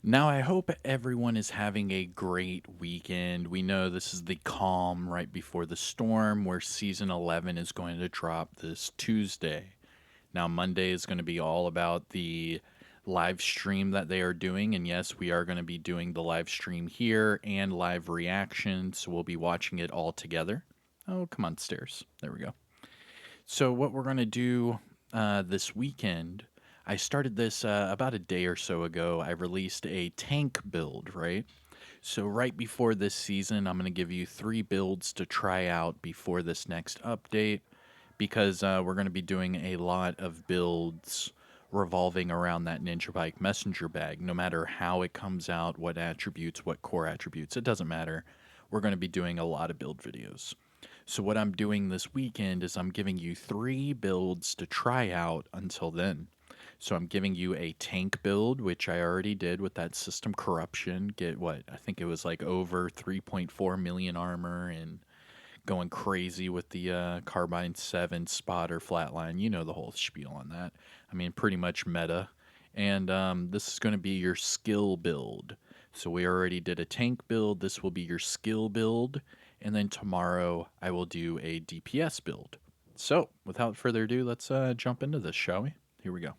Now, I hope everyone is having a great weekend. We know this is the calm right before the storm, where season 11 is going to drop this Tuesday. Now, Monday is going to be all about the live stream that they are doing. And yes, we are going to be doing the live stream here and live reaction. So we'll be watching it all together. Oh, come on, stairs. There we go. So, what we're going to do this weekend, I started this about a day or so ago. I released a tank build, right? So, right before this season, I'm going to give you 3 builds to try out before this next update because we're going to be doing a lot of builds revolving around that Ninja Bike messenger bag. No matter how it comes out, what attributes, what core attributes, it doesn't matter. We're going to be doing a lot of build videos. So, what I'm doing this weekend is I'm giving you 3 builds to try out until then. So, I'm giving you a tank build, which I already did with that system corruption. Get what? I think it was like over 3.4 million armor and going crazy with the Carbine 7 spotter flatline. You know the whole spiel on that. I mean, pretty much meta. And this is going to be your skill build. So we already did a tank build. This will be your skill build. And then tomorrow I will do a DPS build. So without further ado, let's jump into this, shall we? Here we go.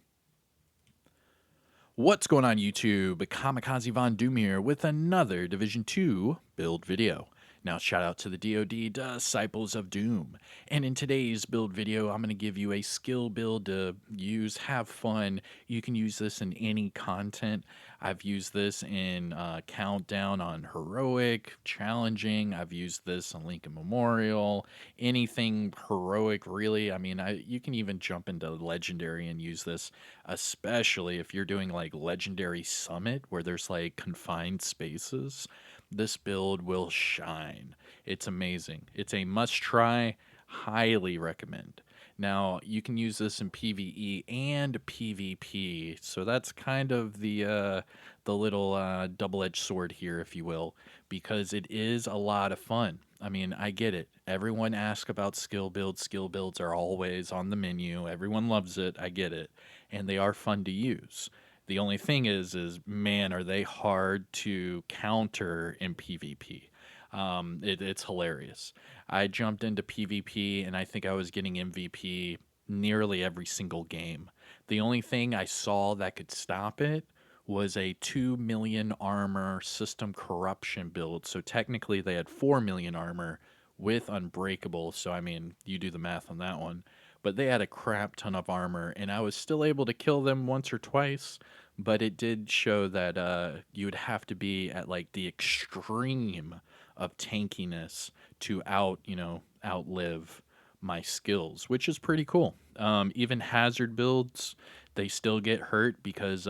What's going on, YouTube? Kamikazevondoom here with another Division 2 build video. Now, shout out to the DoD Disciples of Doom. And in today's build video, I'm going to give you a skill build to use, have fun. You can use this in any content. I've used this in Countdown on Heroic, Challenging. I've used this on Lincoln Memorial. Anything heroic, really. I mean, you can even jump into Legendary and use this, especially if you're doing like Legendary Summit, where there's like confined spaces. This build will shine. It's amazing. It's a must try. Highly recommend. Now, you can use this in PVE and PvP, so that's kind of the little double-edged sword here, if you will, because it is a lot of fun. I mean, I get it. Everyone asks about skill builds. Skill builds are always on the menu. Everyone loves it. I get it, and they are fun to use. The only thing is man, are they hard to counter in PvP. It's hilarious. I jumped into PvP and I think I was getting MVP nearly every single game. The only thing I saw that could stop it was a 2 million armor system corruption build. So technically they had 4 million armor with unbreakable. So I mean, you do the math on that one. But they had a crap ton of armor, and I was still able to kill them once or twice. But it did show that you would have to be at like the extreme of tankiness to outlive my skills, which is pretty cool. Even hazard builds, they still get hurt because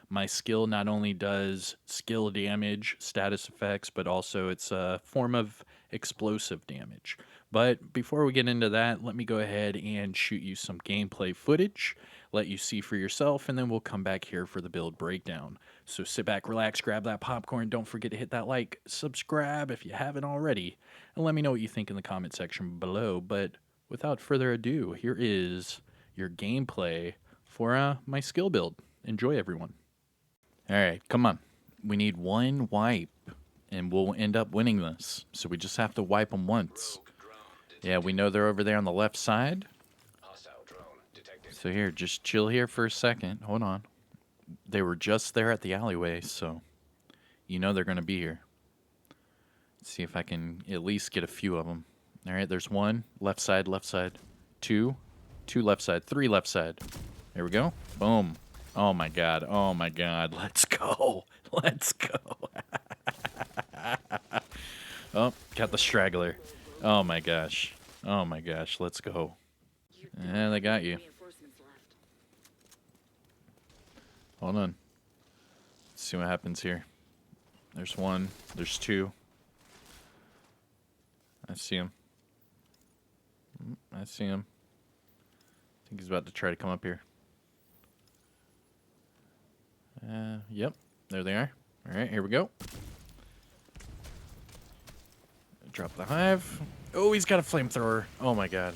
my skill not only does skill damage, status effects, but also it's a form of explosive damage. But before we get into that, let me go ahead and shoot you some gameplay footage, let you see for yourself, and then we'll come back here for the build breakdown. So sit back, relax, grab that popcorn. Don't forget to hit that like, subscribe if you haven't already, and let me know what you think in the comment section below. But without further ado, here is your gameplay for my skill build. Enjoy, everyone. All right, come on. We need one wipe, and we'll end up winning this. So we just have to wipe them once. Yeah, we know they're over there on the left side. So here, just chill here for a second. Hold on. They were just there at the alleyway, so you know they're going to be here. Let's see if I can at least get a few of them. All right, there's one. Left side, left side. Two left side. 3 left side. There we go. Boom. Oh, my God. Oh, my God. Let's go. Let's go. Oh, got the straggler. Oh, my gosh. Oh, my gosh. Let's go. Yeah, they got you. Hold on. Let's see what happens here. There's 1. There's 2. I see him. I see him. I think he's about to try to come up here. Yep. There they are. All right, here we go. Drop the hive. Oh, he's got a flamethrower. Oh, my God.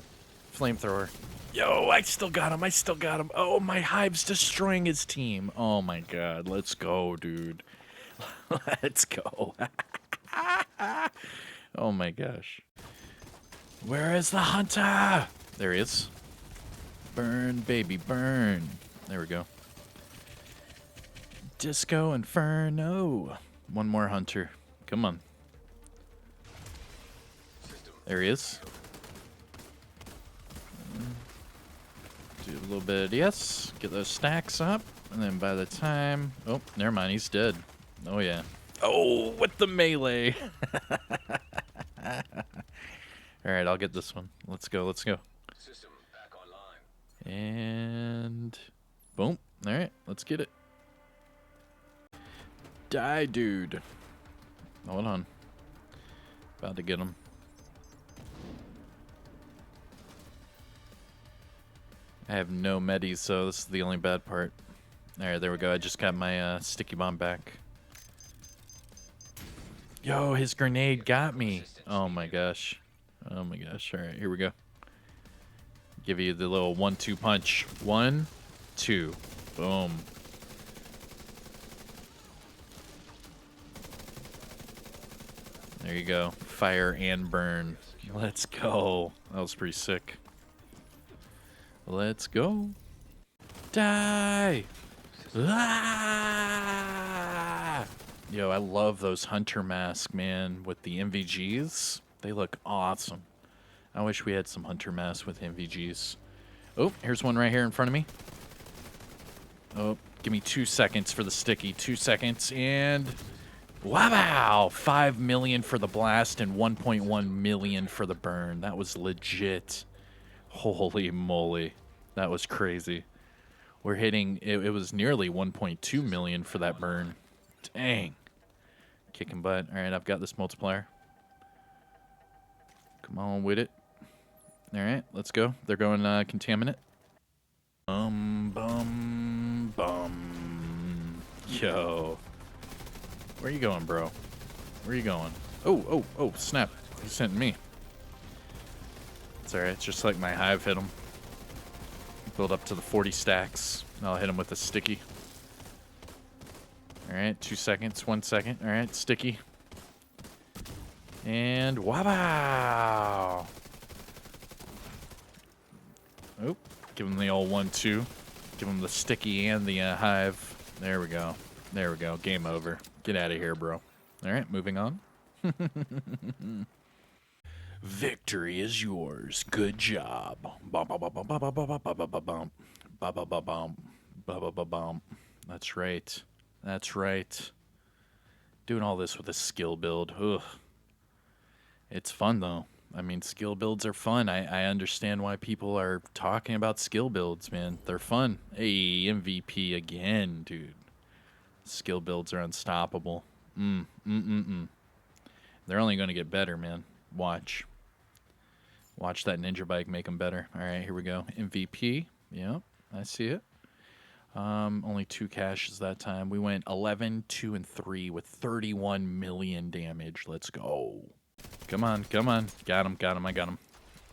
Flamethrower. Yo, I still got him. I still got him. Oh, my hive's destroying his team. Oh my god. Let's go, dude. Let's go. Oh my gosh. Where is the hunter? There he is. Burn, baby, burn. There we go. Disco Inferno. One more hunter. Come on. There he is. Do a little bit of yes. Get those stacks up. And then by the time... Oh, never mind. He's dead. Oh, yeah. Oh, with the melee. All right, I'll get this one. Let's go. Let's go. System back online. And... boom. All right, let's get it. Die, dude. Hold on. About to get him. I have no medis, so this is the only bad part. Alright, there we go. I just got my sticky bomb back. Yo, his grenade got me. Oh my gosh. Oh my gosh. Alright, here we go. Give you the little 1-2 punch. 1, 2. Boom. There you go. Fire and burn. Let's go. That was pretty sick. Let's go. Die! Ah! Yo, I love those hunter masks, man, with the MVGs. They look awesome. I wish we had some hunter masks with MVGs. Oh, here's one right here in front of me. Oh, give me 2 seconds for the sticky. 2 seconds, and... wow! 5 million for the blast and 1.1 million for the burn. That was legit. Holy moly. That was crazy. We're hitting... It was nearly 1.2 million for that burn. Dang. Kicking butt. Alright, I've got this multiplier. Come on with it. Alright, let's go. They're going contaminant. Bum. Yo. Where you going, bro? Where you going? Oh, snap. He sent me. It's alright, it's just like my hive hit him. Build up to the 40 stacks. I'll hit him with a sticky. Alright, 2 seconds, 1 second. Alright, sticky. And wow! Oh, give him the old 1-2. Give him the sticky and the hive. There we go. There we go. Game over. Get out of here, bro. Alright, moving on. Victory is yours. Good job. That's right. That's right. Doing all this with a skill build. Ugh. It's fun, though. I mean, skill builds are fun. I understand why people are talking about skill builds, man. They're fun. Hey, MVP again, dude. Skill builds are unstoppable. They're only going to get better, man. Watch. Watch that ninja bike make them better. All right, here we go. MVP. Yep, I see it. Only 2 caches that time. We went 11, 2, and 3 with 31 million damage. Let's go. Come on, come on. Got him, I got him.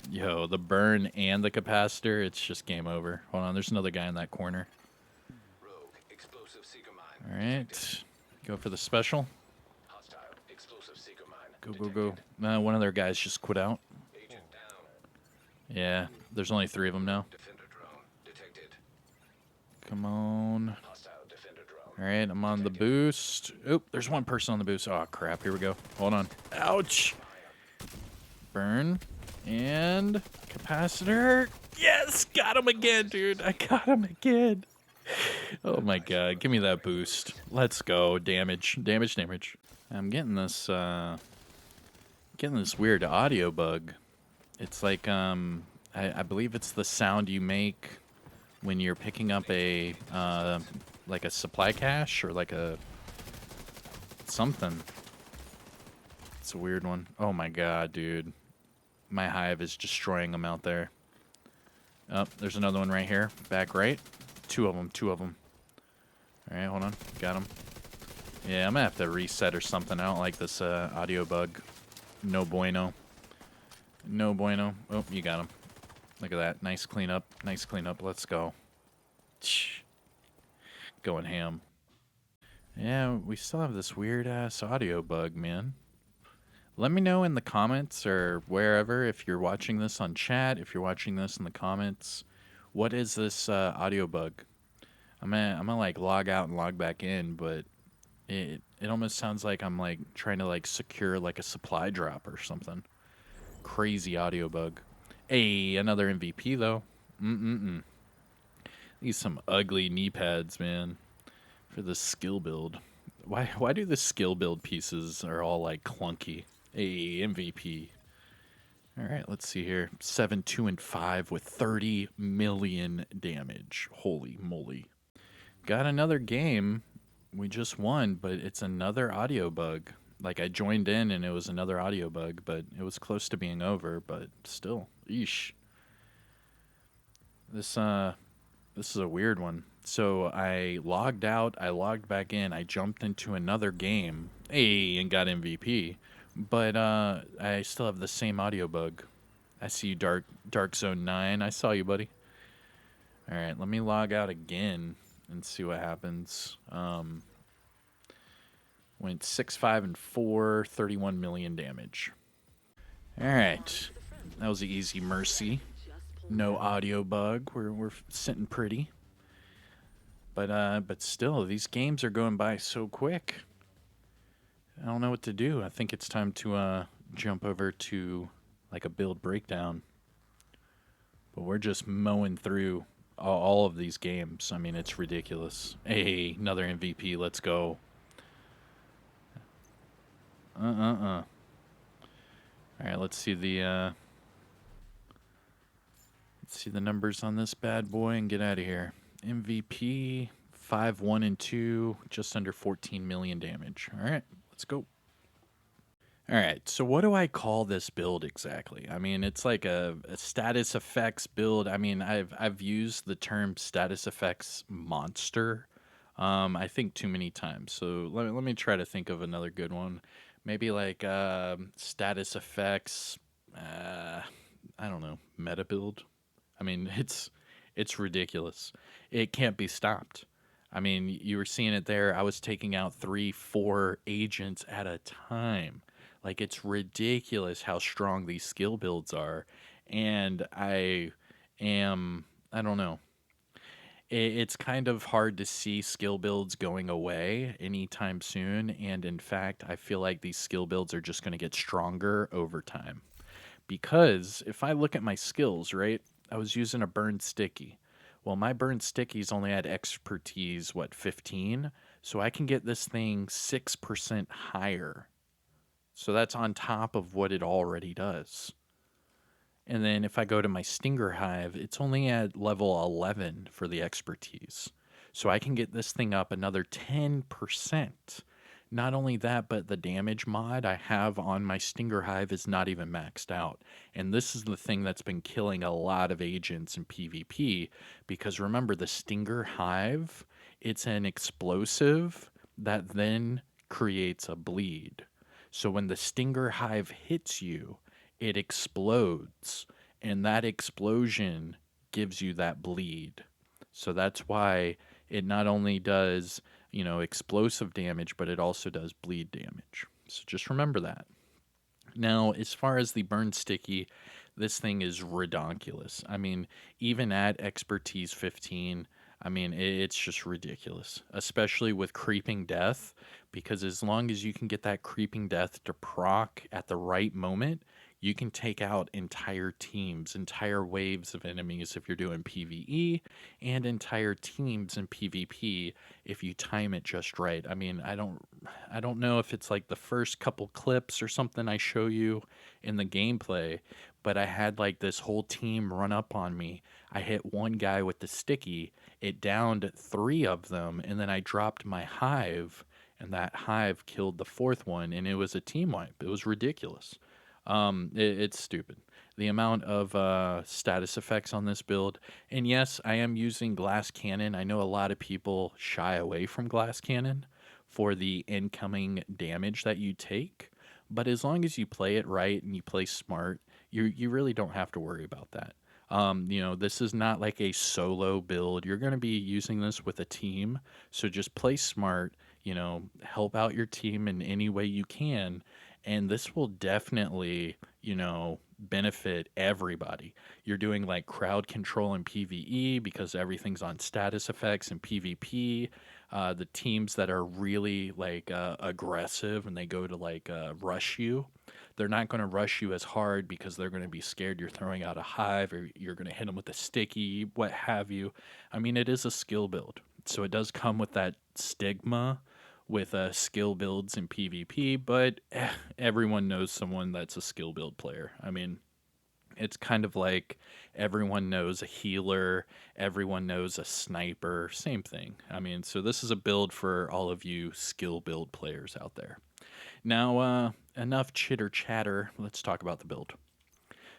Yo, the burn and the capacitor, it's just game over. Hold on, there's another guy in that corner. Rogue explosive seeker mine. All right, go for the special. Hostile explosive seeker mine. Go. One of their guys just quit out. Agent down. Yeah, there's only 3 of them now. Defender drone detected. Come on. Hostile defender drone. All right, I'm on the boost. Oop, there's one person on the boost. Oh, crap. Here we go. Hold on. Ouch. Burn. And capacitor. Yes, got him again, dude. I got him again. Oh, my God. Give me that boost. Let's go. Damage. I'm getting this weird audio bug. It's like, I believe it's the sound you make when you're picking up a like a supply cache or like a something. It's a weird one. Oh my God, dude. My hive is destroying them out there. Oh, there's another one right here. Back right. 2 of them. All right, hold on. Got him. Yeah, I'm gonna have to reset or something. I don't like this audio bug. No bueno. Oh, you got him. Look at that. Nice cleanup. Nice cleanup. Let's go. Going ham. Yeah, we still have this weird ass audio bug, man. Let me know in the comments or wherever if you're watching this on chat, if you're watching this in the comments, what is this audio bug? I'm gonna like log out and log back in, but it almost sounds like I'm like trying to like secure like a supply drop or something. Crazy audio bug. Hey, another MVP though. Mm-mm-mm. These some ugly knee pads, man, for the skill build. Why do the skill build pieces are all like clunky? Hey, MVP. All right, let's see here. 7, 2, and 5 with 30 million damage. Holy moly. Got another game. We just won, but it's another audio bug. Like I joined in and it was another audio bug, but it was close to being over, but still. Eesh. This is a weird one. So I logged out, I logged back in, I jumped into another game, hey, and got MVP. But I still have the same audio bug. I see you, Dark Zone 9. I saw you, buddy. All right, let me log out again and see what happens. Went 6, 5, and 4, 31 million damage. All right, that was an easy mercy. No audio bug. We're sitting pretty. But still, these games are going by so quick. I don't know what to do. I think it's time to jump over to like a build breakdown. But we're just mowing through all of these games. I mean, it's ridiculous. Hey, another MVP. Let's go. All right, let's see the numbers on this bad boy and get out of here. MVP 5, 1, and 2, just under 14 million damage. All right, let's go. All right, so what do I call this build exactly? I mean, it's like a status effects build. I mean, I've used the term status effects monster, I think too many times. So let me try to think of another good one. Maybe like status effects. I don't know, meta build. I mean, it's ridiculous. It can't be stopped. I mean, you were seeing it there. I was taking out 3, 4 agents at a time. Like it's ridiculous how strong these skill builds are. And I don't know. It's kind of hard to see skill builds going away anytime soon. And in fact, I feel like these skill builds are just going to get stronger over time. Because if I look at my skills, right, I was using a burned sticky. Well, my burned stickies only had expertise, what, 15? So I can get this thing 6% higher. So that's on top of what it already does. And then if I go to my Stinger Hive, it's only at level 11 for the expertise. So I can get this thing up another 10%. Not only that, but the damage mod I have on my Stinger Hive is not even maxed out. And this is the thing that's been killing a lot of agents in PvP. Because remember, the Stinger Hive, it's an explosive that then creates a bleed. So when the Stinger Hive hits you, it explodes, and that explosion gives you that bleed. So that's why it not only does, explosive damage, but it also does bleed damage. So just remember that. Now, as far as the burn sticky, this thing is redonkulous. I mean, even at expertise 15, I mean, it's just ridiculous, especially with creeping death, because as long as you can get that creeping death to proc at the right moment, you can take out entire teams, entire waves of enemies if you're doing PvE, and entire teams in PvP if you time it just right. I mean, I don't know if it's like the first couple clips or something I show you in the gameplay, but I had like this whole team run up on me. I hit one guy with the sticky, it downed 3 of them, and then I dropped my hive, and that hive killed the 4th one, and it was a team wipe. It was ridiculous. It's stupid. The amount of status effects on this build, and yes, I am using glass cannon. I know a lot of people shy away from glass cannon for the incoming damage that you take, but as long as you play it right and you play smart, you really don't have to worry about that. This is not like a solo build. You're going to be using this with a team. So just play smart, help out your team in any way you can. And this will definitely, benefit everybody. You're doing like crowd control in PVE because everything's on status effects and PvP. The teams that are really like aggressive and they go to like rush you, they're not going to rush you as hard because they're going to be scared you're throwing out a hive or you're going to hit them with a sticky, what have you. I mean, it is a skill build. So it does come with that stigma with skill builds in PvP, but everyone knows someone that's a skill build player. I mean, it's kind of like everyone knows a healer, everyone knows a sniper, same thing. I mean, so this is a build for all of you skill build players out there. Now, enough chitter chatter. Let's talk about the build.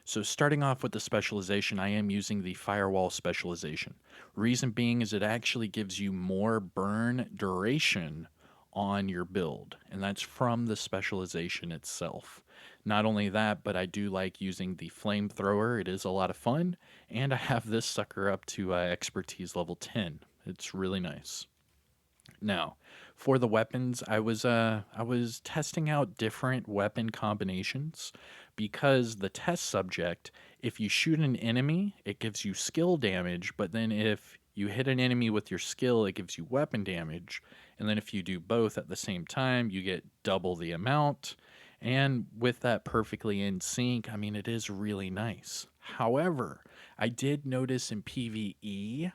So starting off with the specialization, I am using the firewall specialization. Reason being is it actually gives you more burn duration on your build, and that's from the specialization itself. Not only that, but I do like using the flamethrower. It is a lot of fun, and I have this sucker up to expertise level 10. It's really nice. Now, for the weapons, I was testing out different weapon combinations because the test subject, if you shoot an enemy, it gives you skill damage, but then if you hit an enemy with your skill, it gives you weapon damage, and then if you do both at the same time, you get double the amount. And with that perfectly in sync, I mean, it is really nice. However, I did notice in PvE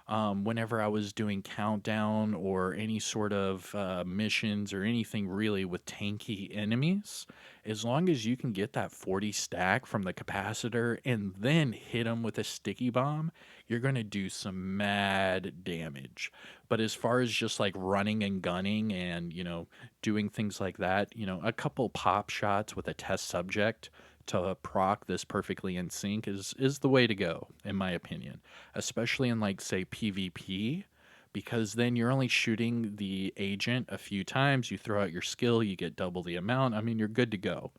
whenever I was doing countdown or any sort of missions or anything really with tanky enemies, as long as you can get that 40 stack from the capacitor and then hit them with a sticky bomb, you're going to do some mad damage. But as far as just like running and gunning and, doing things like that, a couple pop shots with a test subject to proc this perfectly in sync is the way to go, in my opinion, especially in like say PvP, because then you're only shooting the agent a few times. You throw out your skill, you get double the amount. I mean, you're good to go.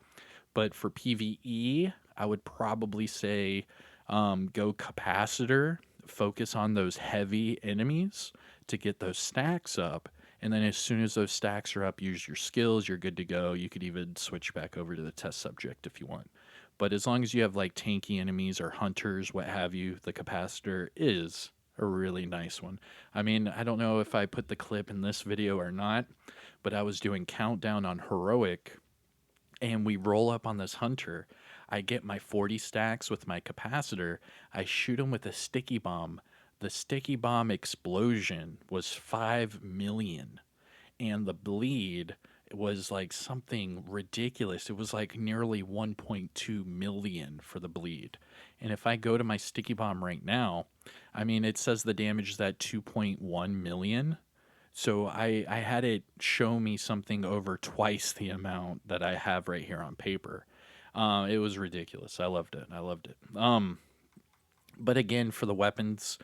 But for PvE, I would probably say go capacitor, focus on those heavy enemies to get those stacks up. And then as soon as those stacks are up, use your skills, you're good to go. You could even switch back over to the test subject if you want. But as long as you have like tanky enemies or hunters, what have you, the capacitor is a really nice one. I mean, I don't know if I put the clip in this video or not, but I was doing countdown on heroic and we roll up on this hunter. I get my 40 stacks with my capacitor. I shoot him with a sticky bomb. The sticky bomb explosion was 5 million, and the bleed was like something ridiculous. It was like nearly 1.2 million for the bleed. And if I go to my sticky bomb right now, I mean, it says the damage is at 2.1 million. So I had it show me something over twice the amount that I have right here on paper. It was ridiculous. I loved it. I loved it. But again, for the weapons,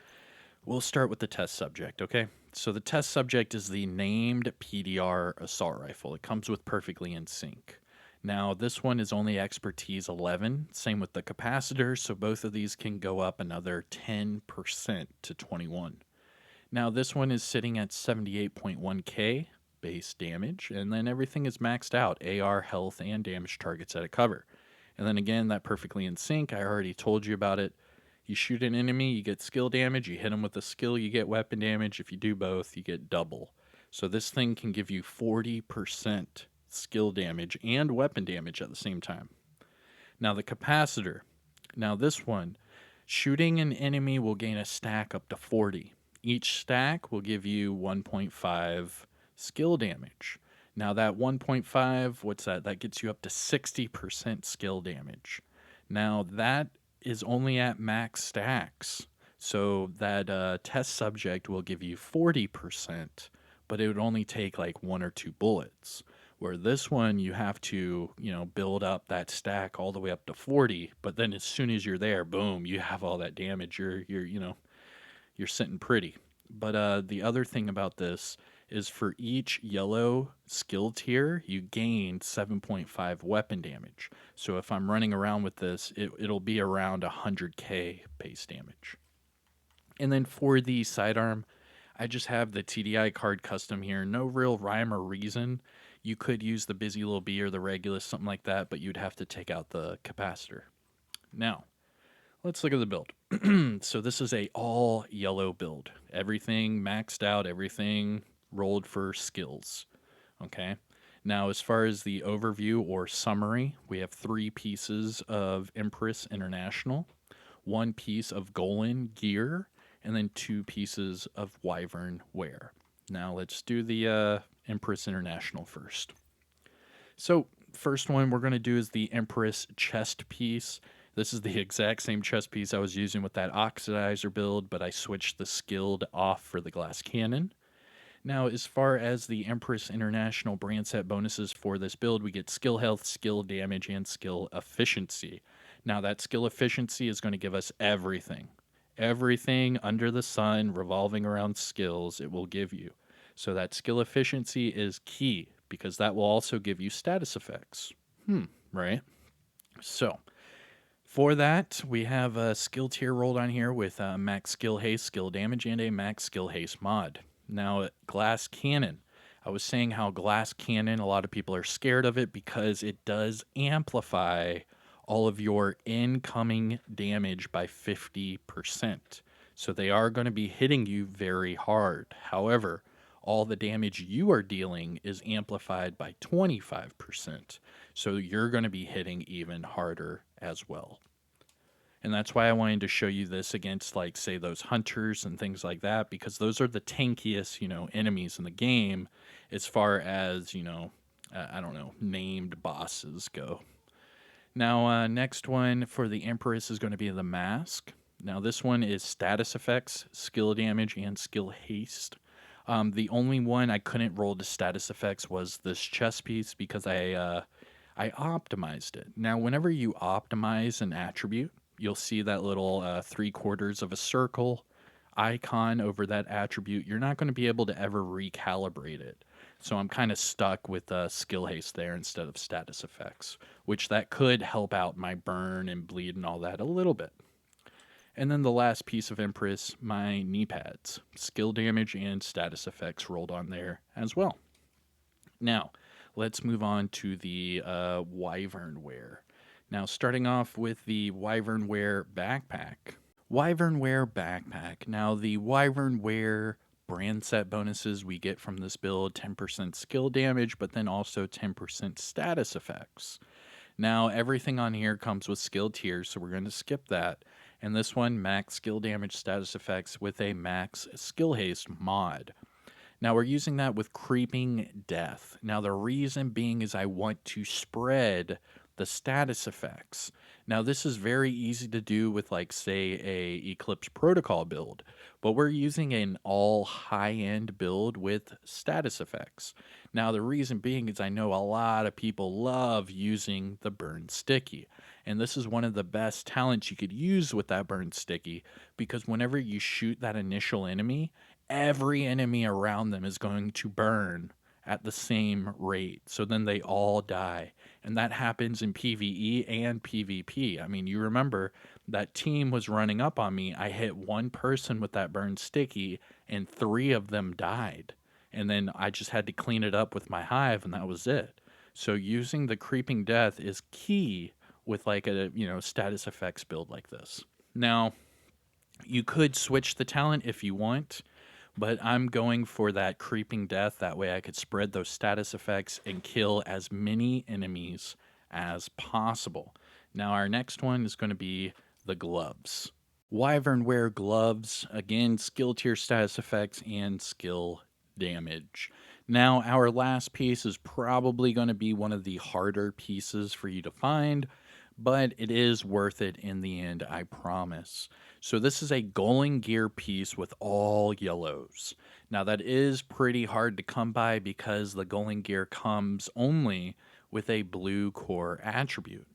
we'll start with the test subject, okay? So the test subject is the named PDR assault rifle. It comes with perfectly in sync. Now, this one is only expertise 11, same with the capacitor, so both of these can go up another 10% to 21. Now, this one is sitting at 78.1k base damage, and then everything is maxed out, AR, health, and damage targets that it cover. And then again, that perfectly in sync, I already told you about it. You shoot an enemy, you get skill damage. You hit them with a skill, you get weapon damage. If you do both, you get double. So this thing can give you 40% skill damage and weapon damage at the same time. Now the capacitor. Now this one, shooting an enemy will gain a stack up to 40. Each stack will give you 1.5 skill damage. Now that 1.5, what's that? That gets you up to 60% skill damage. Now that is only at max stacks. So that test subject will give you 40%, but it would only take like 1 or 2 bullets. Where this one, you have to, build up that stack all the way up to 40. But then as soon as you're there, boom, you have all that damage. You're sitting pretty. But the other thing about this is for each yellow skill tier, you gain 7.5 weapon damage. So if I'm running around with this, it'll be around 100k base damage. And then for the sidearm, I just have the TDI card custom here. No real rhyme or reason. You could use the Busy Little Bee or the Regulus, something like that, but you'd have to take out the capacitor. Now, let's look at the build. So this is a all yellow build. Everything maxed out, everything rolled for skills. Okay. Now, as far as the overview or summary, we have 3 pieces of Empress International, 1 piece of Golan gear, and then 2 pieces of Wyvern wear. Now, let's do the Empress International first. So, first one we're going to do is the Empress chest piece. This is the exact same chest piece I was using with that oxidizer build, but I switched the skilled off for the glass cannon. Now, as far as the Empress International brand set bonuses for this build, we get skill health, skill damage, and skill efficiency. Now, that skill efficiency is going to give us everything. Everything under the sun revolving around skills it will give you. So that skill efficiency is key because that will also give you status effects. Right? So, for that, we have a skill tier rolled on here with a max skill haste, skill damage, and a max skill haste mod. Now, glass cannon. I was saying how glass cannon, a lot of people are scared of it because it does amplify all of your incoming damage by 50%. So they are going to be hitting you very hard. However, all the damage you are dealing is amplified by 25%. So you're going to be hitting even harder as well. And that's why I wanted to show you this against, like, say, those hunters and things like that, because those are the tankiest, enemies in the game as far as, I don't know, named bosses go. Now, next one for the Empress is going to be the Mask. Now, this one is status effects, skill damage, and skill haste. The only one I couldn't roll to status effects was this chest piece because I optimized it. Now, whenever you optimize an attribute, you'll see that little 3/4 of a circle icon over that attribute. You're not going to be able to ever recalibrate it. So I'm kind of stuck with skill haste there instead of status effects, which that could help out my burn and bleed and all that a little bit. And then the last piece of Empress, my knee pads. Skill damage and status effects rolled on there as well. Now, let's move on to the Wyvern wear. Now, starting off with the Wyvern wear backpack. Wyvern wear backpack. Now, the Wyvern wear brand set bonuses we get from this build, 10% skill damage, but then also 10% status effects. Now, everything on here comes with skill tiers, so we're going to skip that. And this one, max skill damage status effects with a max skill haste mod. Now, we're using that with Creeping Death. Now, the reason being is I want to spread the status effects. Now, this is very easy to do with, like, say, a Eclipse Protocol build, but we're using an all high-end build with status effects. Now, the reason being is I know a lot of people love using the Burn Sticky, and this is one of the best talents you could use with that Burn Sticky, because whenever you shoot that initial enemy, every enemy around them is going to burn at the same rate. So then they all die. And that happens in PVE and PvP. I mean, you remember that team was running up on me. I hit one person with that burn sticky, and 3 of them died. And then I just had to clean it up with my hive, and that was it. So using the Creeping Death is key with, like, a status effects build like this. Now, you could switch the talent if you want, but I'm going for that Creeping Death. That way I could spread those status effects and kill as many enemies as possible. Now, our next one is going to be the gloves. Wyvern wear gloves. Again, skill tier status effects and skill damage. Now, our last piece is probably going to be one of the harder pieces for you to find, but it is worth it in the end, I promise. So this is a Golan gear piece with all yellows. Now, that is pretty hard to come by because the Golan gear comes only with a blue core attribute.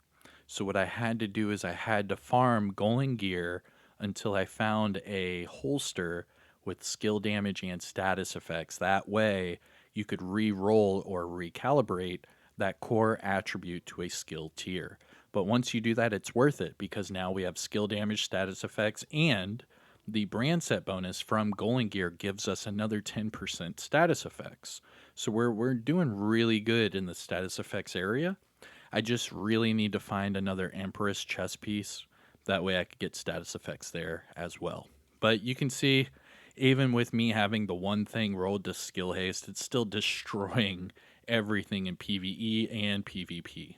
So what I had to do is I had to farm Golan gear until I found a holster with skill damage and status effects. That way, you could re-roll or recalibrate that core attribute to a skill tier. But once you do that, it's worth it because now we have skill damage, status effects, and the brand set bonus from Golden Gear gives us another 10% status effects. So we're doing really good in the status effects area. I just really need to find another Empress chess piece. That way I could get status effects there as well. But you can see, even with me having the one thing rolled to skill haste, it's still destroying everything in PvE and PvP.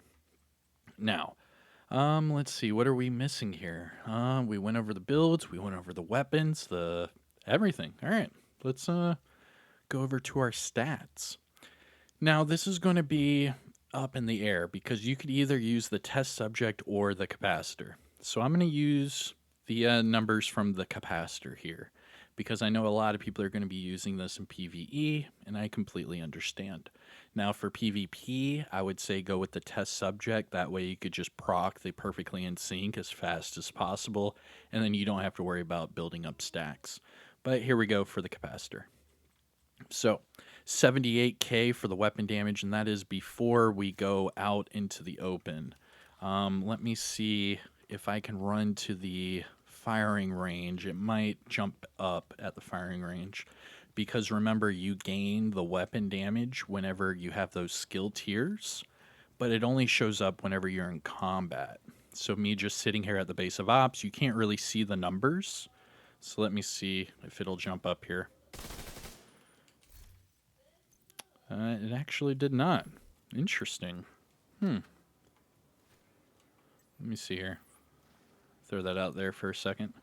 Now, let's see, what are we missing here? We went over the builds, we went over the weapons, the everything. All right, let's go over to our stats. Now, this is going to be up in the air because you could either use the test subject or the capacitor. So I'm going to use the numbers from the capacitor here because I know a lot of people are going to be using this in PvE, and I completely understand. Now, for PvP, I would say go with the test subject. That way you could just proc the perfectly in sync as fast as possible, and then you don't have to worry about building up stacks. But here we go for the capacitor. So 78k for the weapon damage, and that is before we go out into the open. Let me see if I can run to the firing range. It might jump up at the firing range because remember, you gain the weapon damage whenever you have those skill tiers, but it only shows up whenever you're in combat. So me just sitting here at the base of ops, you can't really see the numbers. So let me see if it'll jump up here. It actually did not. Interesting. Let me see here. Throw that out there for a second.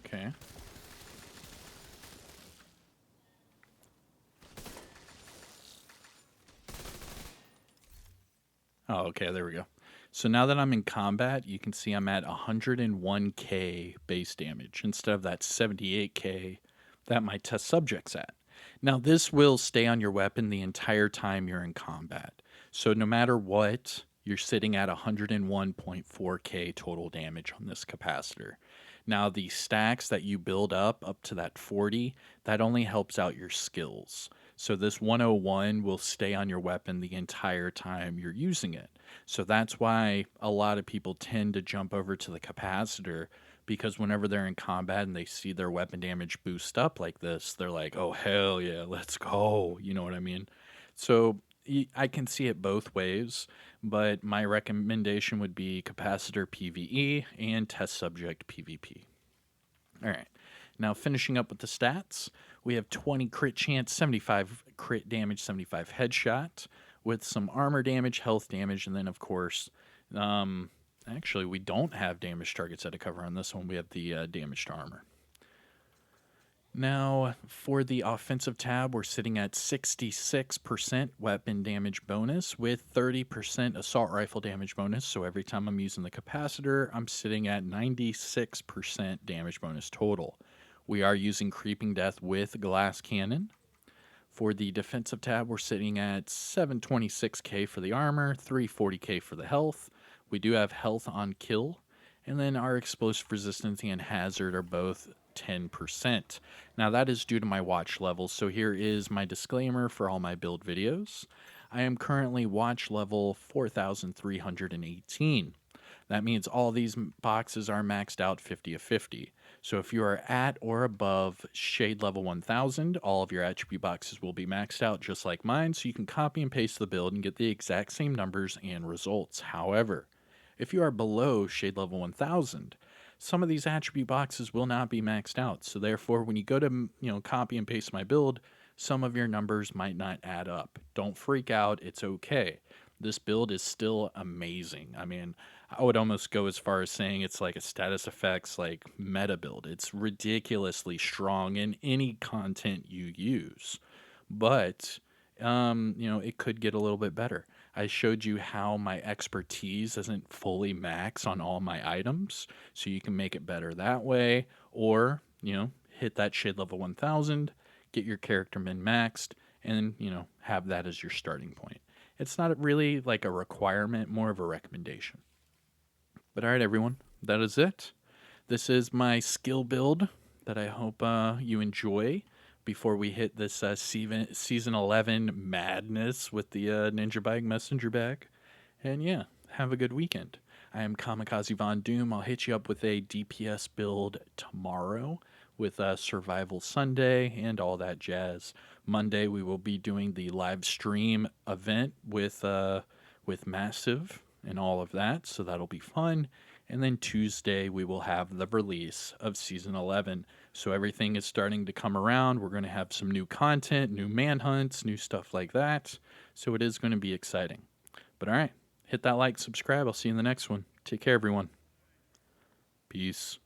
Okay. Oh, okay, there we go. So now that I'm in combat, you can see I'm at 101k base damage instead of that 78k that my test subject's at. Now, this will stay on your weapon the entire time you're in combat. So no matter what, you're sitting at 101.4k total damage on this capacitor. Now, the stacks that you build up to that 40, that only helps out your skills. So this 101 will stay on your weapon the entire time you're using it. So that's why a lot of people tend to jump over to the capacitor, because whenever they're in combat and they see their weapon damage boost up like this, they're like, oh, hell yeah, let's go. You know what I mean? So I can see it both ways, but my recommendation would be capacitor PvE and test subject PvP. All right. Now, finishing up with the stats, we have 20 crit chance, 75 crit damage, 75 headshot, with some armor damage, health damage, and then, of course, actually, we don't have damage targets at a cover on this one. We have the damaged armor. Now, for the offensive tab, we're sitting at 66% weapon damage bonus with 30% assault rifle damage bonus. So every time I'm using the capacitor, I'm sitting at 96% damage bonus total. We are using Creeping Death with Glass Cannon. For the defensive tab, we're sitting at 726k for the armor, 340k for the health. We do have health on kill, and then our explosive resistance and hazard are both 10%. Now that is due to my watch levels, so here is my disclaimer for all my build videos. I am currently watch level 4,318. That means all these boxes are maxed out 50 of 50. So if you are at or above shade level 1000, all of your attribute boxes will be maxed out just like mine, so you can copy and paste the build and get the exact same numbers and results. However, if you are below shade level 1000, some of these attribute boxes will not be maxed out. So therefore, when you go to copy and paste my build, some of your numbers might not add up. Don't freak out. It's okay. This build is still amazing. I mean, I would almost go as far as saying it's like a status effects like meta build. It's ridiculously strong in any content you use. But it could get a little bit better. I showed you how my expertise isn't fully max on all my items, so you can make it better that way, or, hit that shade level 1000, get your character min maxed, and, have that as your starting point. It's not really like a requirement, more of a recommendation. But all right, everyone, that is it. This is my skill build that I hope you enjoy before we hit this season 11 madness with the Ninja Bike Messenger bag. And yeah, have a good weekend. I am Kamikazevondoom. I'll hit you up with a DPS build tomorrow with Survival Sunday and all that jazz. Monday we will be doing the live stream event with Massive and all of that, so that'll be fun. And then Tuesday we will have the release of season 11. So everything is starting to come around. We're going to have some new content, new manhunts, new stuff like that. So it is going to be exciting. But all right, hit that like, subscribe. I'll see you in the next one. Take care, everyone. Peace.